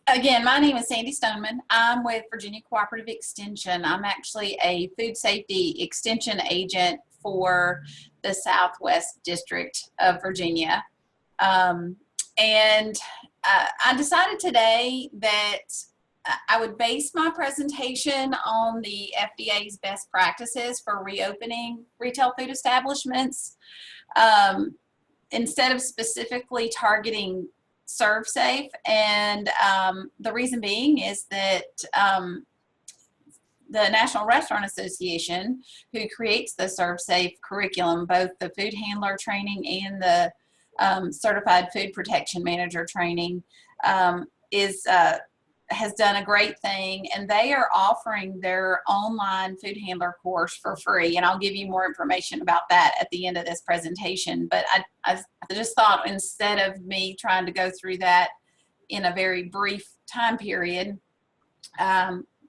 Again, my name is Sandy Stoneman. I'm with Virginia Cooperative Extension. I'm actually a food safety extension agent for the Southwest District of Virginia. And I decided today that I would base my presentation on the FDA's best practices for reopening retail food establishments. Instead of specifically targeting ServSafe, and the reason being is that the National Restaurant Association, who creates the ServSafe curriculum, both the food handler training and the certified food protection manager training, has done a great thing, and they are offering their online food handler course for free. And I'll give you more information about that at the end of this presentation. But I just thought, instead of me trying to go through that in a very brief time period,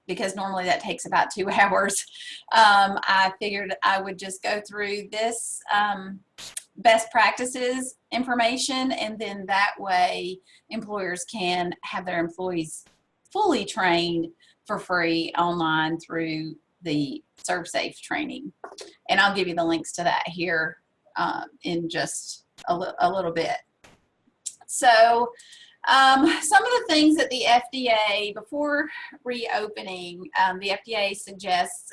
because normally that takes about 2 hours, I figured I would just go through this best practices information, and then that way employers can have their employees fully trained for free online through the ServSafe training. And I'll give you the links to that here in just a little bit. So some of the things that the FDA, before reopening, the FDA suggests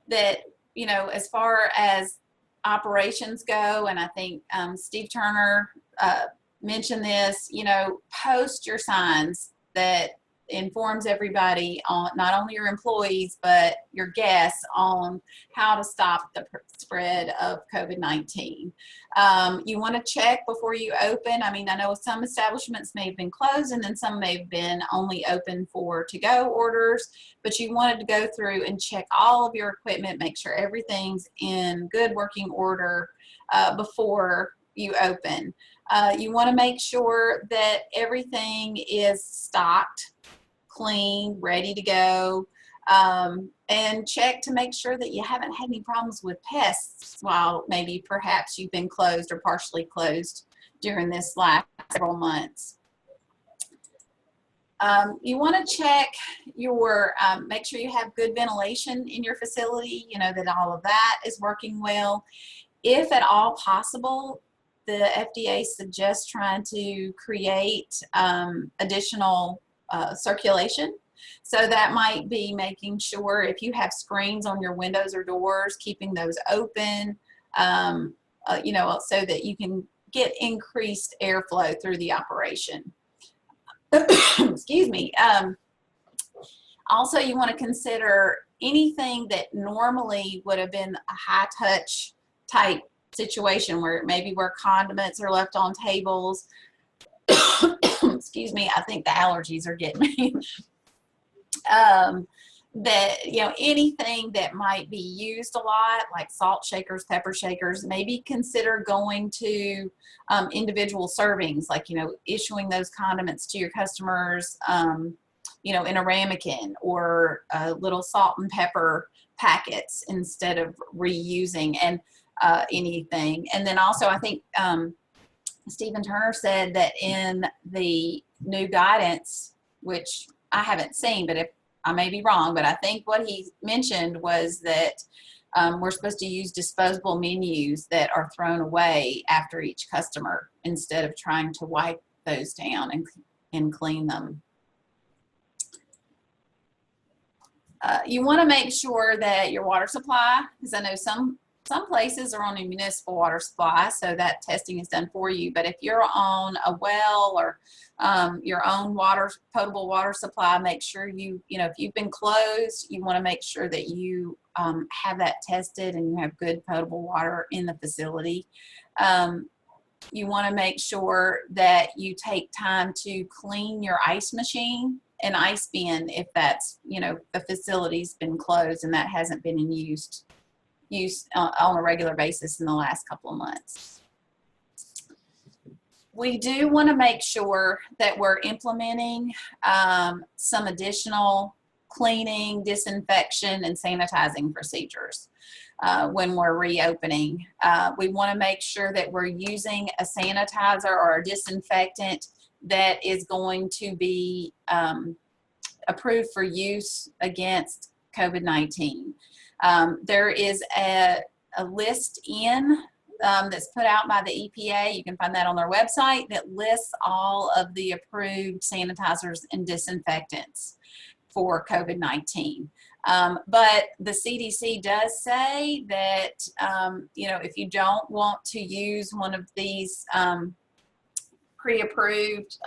that, you know, as far as operations go, and I think Steve Turner mentioned this, you know, post your signs that informs everybody, on not only your employees but your guests, on how to stop the spread of COVID-19. You want to check before you open. I mean, I know some establishments may have been closed, and then some may have been only open for to-go orders, but you wanted to go through and check all of your equipment, make sure everything's in good working order before you open. You want to make sure that everything is stocked, clean, ready to go, and check to make sure that you haven't had any problems with pests while maybe perhaps you've been closed or partially closed during this last several months. You want to check your, make sure you have good ventilation in your facility, you know, that all of that is working well. If at all possible, the FDA suggests trying to create additional circulation. So that might be making sure, if you have screens on your windows or doors, keeping those open, you know, so that you can get increased airflow through the operation. Excuse me. Also, you want to consider anything that normally would have been a high touch type situation, where maybe where condiments are left on tables. Excuse me, I think the allergies are getting me. That, you know, anything that might be used a lot, like salt shakers, pepper shakers, maybe consider going to individual servings, like, you know, issuing those condiments to your customers, you know, in a ramekin or little salt and pepper packets instead of reusing and anything. And then also, I think Stephen Turner said that in the new guidance, which I haven't seen, but if I may be wrong, but I think what he mentioned was that we're supposed to use disposable menus that are thrown away after each customer, instead of trying to wipe those down and clean them. You want to make sure that your water supply, because I know some places are on a municipal water supply, so that testing is done for you. But if you're on a well or your own potable water supply, make sure you know, if you've been closed, you want to make sure that you have that tested and you have good potable water in the facility. You want to make sure that you take time to clean your ice machine and ice bin if that's, you know, the facility's been closed and that hasn't been in use on a regular basis in the last couple of months. We do want to make sure that we're implementing some additional cleaning, disinfection, and sanitizing procedures when we're reopening. We want to make sure that we're using a sanitizer or a disinfectant that is going to be approved for use against COVID-19. There is a list that's put out by the EPA. You can find that on their website, that lists all of the approved sanitizers and disinfectants for COVID-19. But the CDC does say that, if you don't want to use one of these pre-approved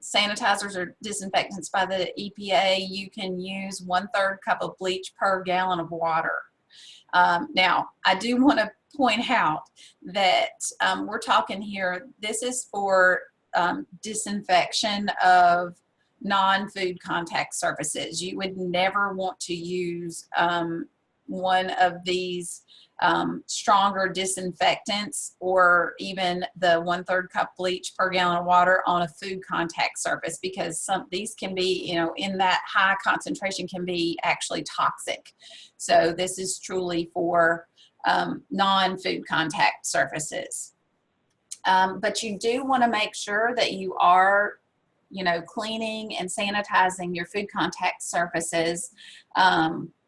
sanitizers or disinfectants by the EPA, you can use 1/3 cup of bleach per gallon of water. Now, I do want to point out that we're talking here, this is for disinfection of non-food contact surfaces. You would never want to use one of these stronger disinfectants, or even the 1/3 cup bleach per gallon of water on a food contact surface, because these can be, in that high concentration, can be actually toxic. So this is truly for non-food contact surfaces. But you do want to make sure that you are cleaning and sanitizing your food contact surfaces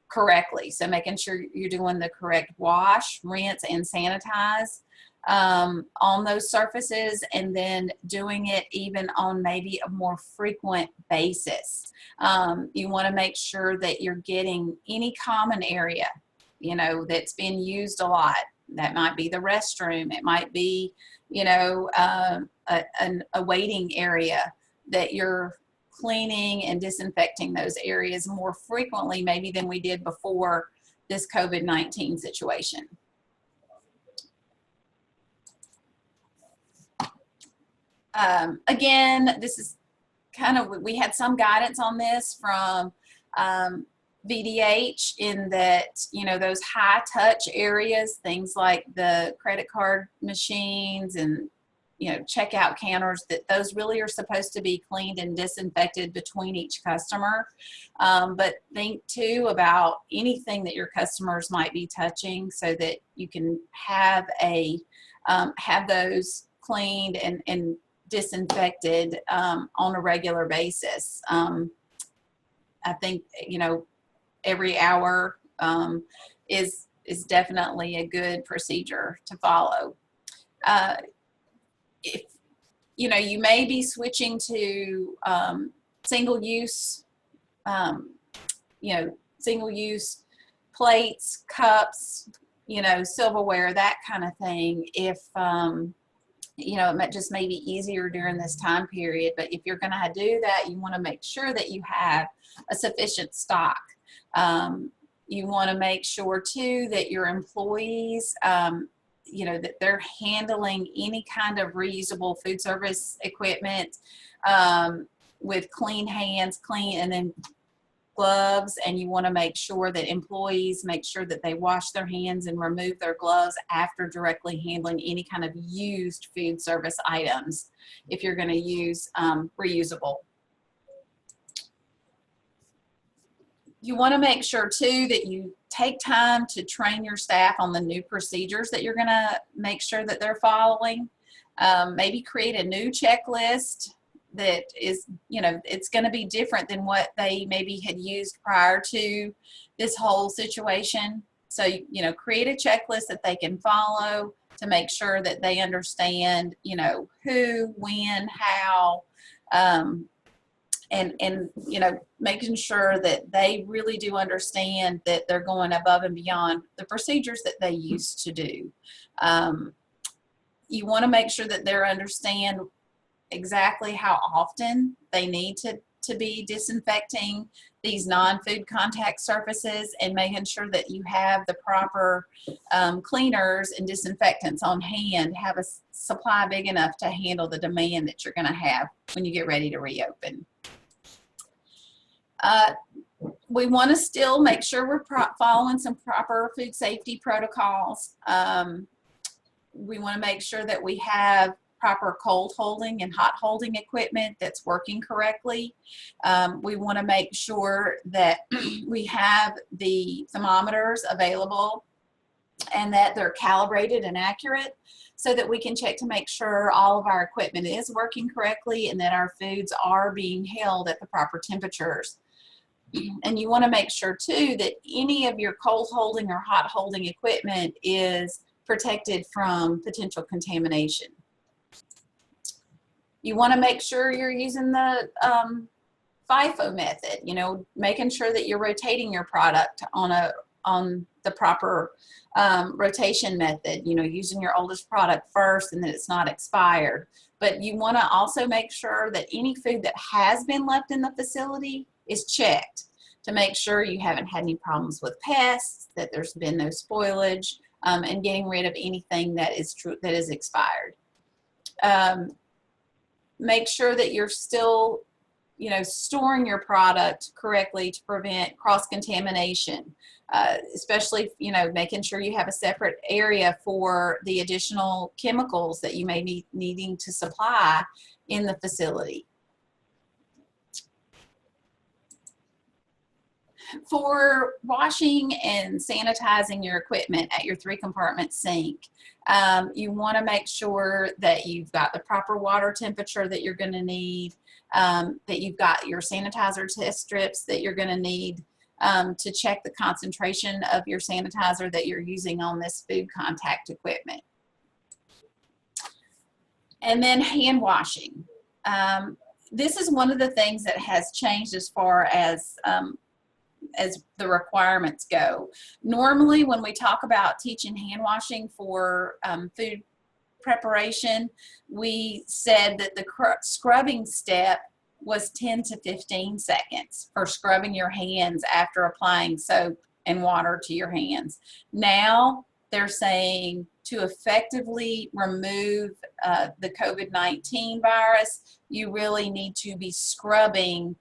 correctly. So making sure you're doing the correct wash, rinse, and sanitize on those surfaces, and then doing it even on maybe a more frequent basis. You want to make sure that you're getting any common area, that's been used a lot. That might be the restroom. It might be, a waiting area, that you're cleaning and disinfecting those areas more frequently maybe than we did before this COVID-19 situation. Again, this is we had some guidance on this from VDH, in that, those high touch areas, things like the credit card machines and checkout counters, that those really are supposed to be cleaned and disinfected between each customer. But think too about anything that your customers might be touching, so that you can have those cleaned and disinfected on a regular basis. I think every hour is definitely a good procedure to follow. If you may be switching to single-use plates, cups, silverware, that kind of thing. If it might just may be easier during this time period, but if you're going to do that, you want to make sure that you have a sufficient stock. You want to make sure too that your employees, that they're handling any kind of reusable food service equipment with clean hands, and then gloves. And you want to make sure that employees make sure that they wash their hands and remove their gloves after directly handling any kind of used food service items, if you're going to use reusable. You want to make sure too that you take time to train your staff on the new procedures that you're going to make sure that they're following. Maybe create a new checklist that is, it's going to be different than what they maybe had used prior to this whole situation. So, create a checklist that they can follow to make sure that they understand, who, when, how, and making sure that they really do understand that they're going above and beyond the procedures that they used to do. You want to make sure that they understand exactly how often they need to be disinfecting these non-food contact surfaces, and making sure that you have the proper cleaners and disinfectants on hand, have a supply big enough to handle the demand that you're going to have when you get ready to reopen. We want to still make sure we're following some proper food safety protocols. We want to make sure that we have proper cold holding and hot holding equipment that's working correctly. We want to make sure that we have the thermometers available and that they're calibrated and accurate so that we can check to make sure all of our equipment is working correctly and that our foods are being held at the proper temperatures. And you want to make sure too that any of your cold holding or hot holding equipment is protected from potential contamination. You want to make sure you're using the FIFO method, you know, making sure that you're rotating your product on the proper rotation method, you know, using your oldest product first and that it's not expired. But you want to also make sure that any food that has been left in the facility is checked to make sure you haven't had any problems with pests, that there's been no spoilage, and getting rid of anything that is expired. Make sure that you're still, you know, storing your product correctly to prevent cross-contamination, especially, you know, making sure you have a separate area for the additional chemicals that you may be needing to supply in the facility. For washing and sanitizing your equipment at your 3-compartment sink, you want to make sure that you've got the proper water temperature that you're going to need, that you've got your sanitizer test strips that you're going to need to check the concentration of your sanitizer that you're using on this food contact equipment. And then hand washing. This is one of the things that has changed as far as the requirements go. Normally, when we talk about teaching hand washing for food preparation, we said that the scrubbing step was 10 to 15 seconds for scrubbing your hands after applying soap and water to your hands. Now they're saying to effectively remove the COVID-19 virus, you really need to be scrubbing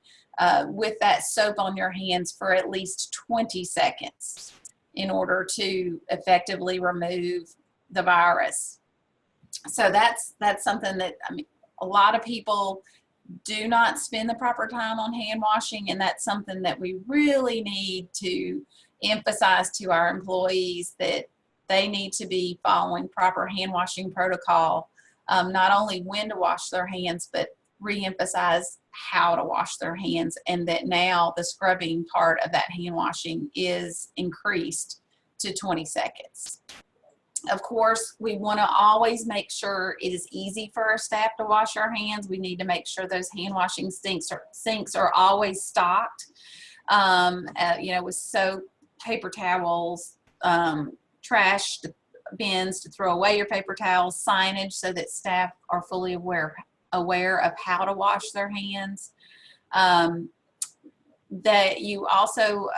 with that soap on your hands for at least 20 seconds in order to effectively remove the virus. So that's something that, I mean, a lot of people do not spend the proper time on hand washing, and that's something that we really need to emphasize to our employees, that they need to be following proper hand washing protocol, not only when to wash their hands, but re-emphasize how to wash their hands, and that now the scrubbing part of that hand washing is increased to 20 seconds. Of course, we want to always make sure it is easy for our staff to wash our hands. We need to make sure those hand washing sinks are always stocked, you know, with soap, paper towels, trash bins to throw away your paper towels, signage so that staff are fully aware of how to wash their hands. That you also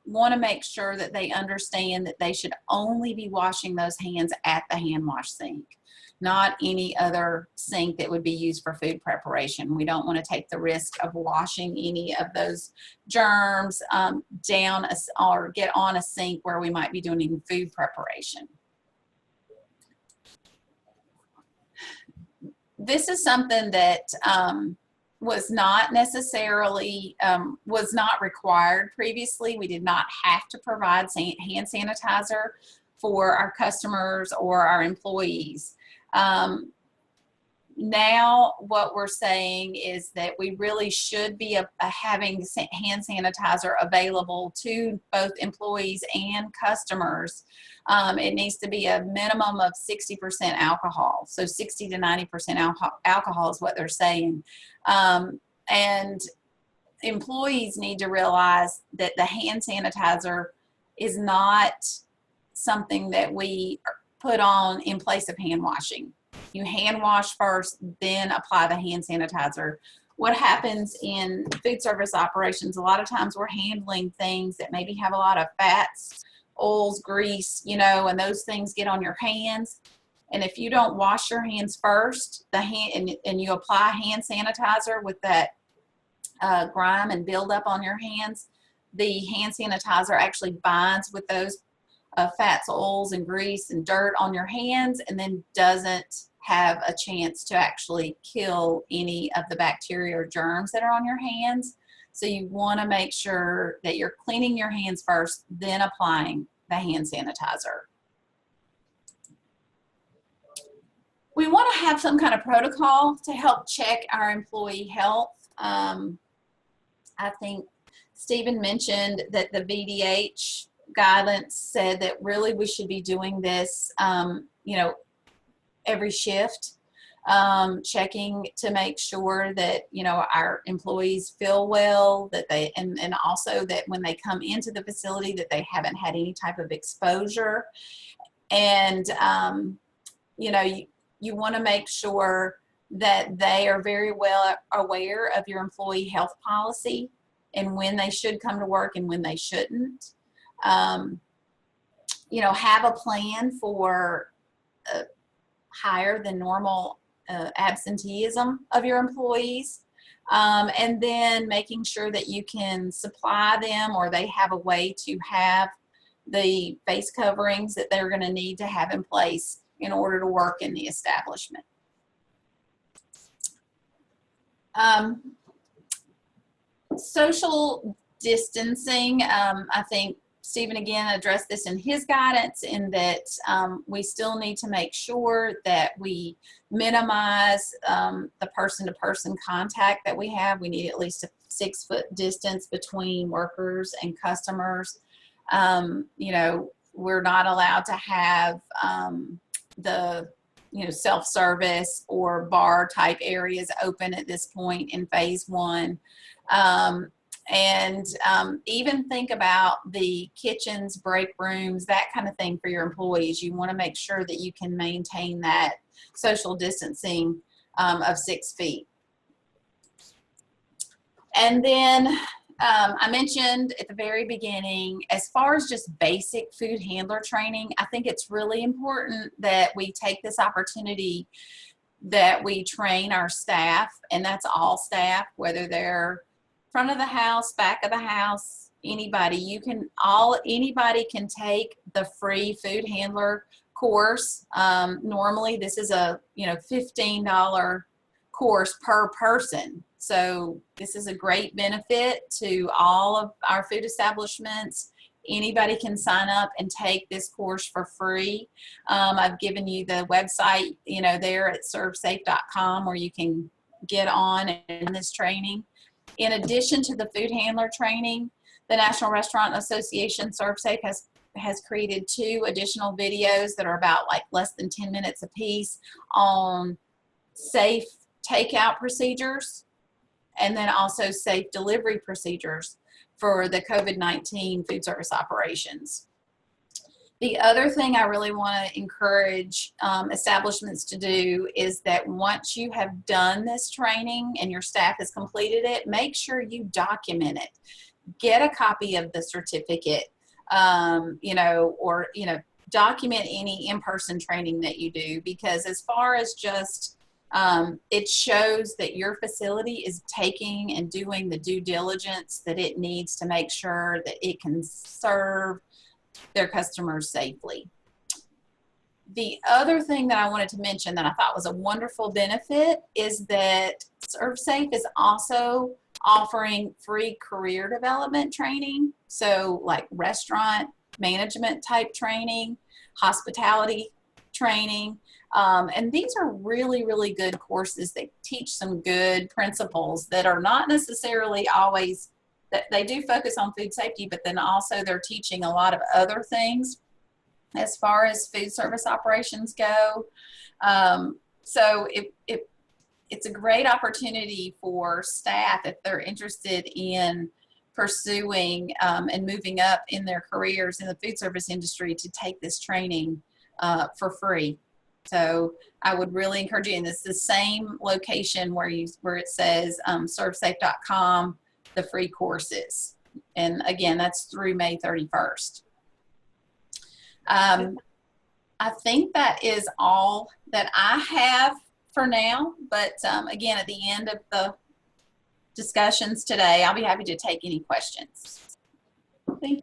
want to make sure that they understand that they should only be washing those hands at the hand wash sink, not any other sink that would be used for food preparation. We don't want to take the risk of washing any of those germs down or get on a sink where we might be doing food preparation. This is something that was not necessarily, was not required previously. We did not have to provide hand sanitizer for our customers or our employees. Now what we're saying is that we really should be having hand sanitizer available to both employees and customers. It needs to be a minimum of 60% alcohol. So 60 to 90% alcohol is what they're saying. And employees need to realize that the hand sanitizer is not something that we put on in place of hand washing. You hand wash first, then apply the hand sanitizer. What happens in food service operations, a lot of times we're handling things that maybe have a lot of fats, oils, grease, you know, and those things get on your hands. And if you don't wash your hands first, and you apply hand sanitizer with that grime and buildup on your hands, the hand sanitizer actually binds with those fats, oils, and grease and dirt on your hands, and then doesn't have a chance to actually kill any of the bacteria or germs that are on your hands. So you want to make sure that you're cleaning your hands first, then applying the hand sanitizer. we want to have some kind of protocol to help check our employee health. I think Stephen mentioned that the VDH guidance said that really we should be doing this, you know, every shift, checking to make sure that, you know, our employees feel well, that they, and also that when they come into the facility that they haven't had any type of exposure. And, you know, you want to make sure that they are very well aware of your employee health policy and when they should come to work and when they shouldn't. You know, have a plan for higher than normal absenteeism of your employees, and then making sure that you can supply them, or they have a way to have the face coverings that they're going to need to have in place in order to work in the establishment. Social distancing, I think Stephen again addressed this in his guidance, in that we still need to make sure that we minimize the person-to-person contact that we have. We need at least a 6-foot distance between workers and customers. You know, we're not allowed to have the, you know, self-service or bar type areas open at this point in phase 1. Even think about the kitchens, break rooms, that kind of thing for your employees. You want to make sure that you can maintain that social distancing of 6 feet. And then I mentioned at the very beginning, as far as just basic food handler training, I think it's really important that we take this opportunity that we train our staff, and that's all staff, whether they're front of the house, back of the house, anybody. Anybody can take the free food handler course. Normally this is a, you know, $15 course per person. So this is a great benefit to all of our food establishments. Anybody can sign up and take this course for free. I've given you the website, you know, there at servesafe.com, where you can get on in this training. In addition to the food handler training, the National Restaurant Association ServeSafe has created 2 additional videos that are about like less than 10 minutes apiece on safe takeout procedures, and then also safe delivery procedures for the COVID-19 food service operations. The other thing I really want to encourage establishments to do is that once you have done this training and your staff has completed it, make sure you document it. Get a copy of the certificate, you know, or, you know, document any in-person training that you do, because as far as just it shows that your facility is taking and doing the due diligence that it needs to make sure that it can serve their customers safely. The other thing that I wanted to mention that I thought was a wonderful benefit is that ServeSafe is also offering free career development training. So like restaurant management type training, hospitality training. And these are really, really good courses that teach some good principles that are not necessarily always, that they do focus on food safety, but then also they're teaching a lot of other things as far as food service operations go. So it's a great opportunity for staff, if they're interested in pursuing and moving up in their careers in the food service industry, to take this training for free. So I would really encourage you, and it's the same location where it says servesafe.com, the free courses. And again, that's through May 31st. I think that is all that I have for now, but again, at the end of the discussions today, I'll be happy to take any questions. Thank you.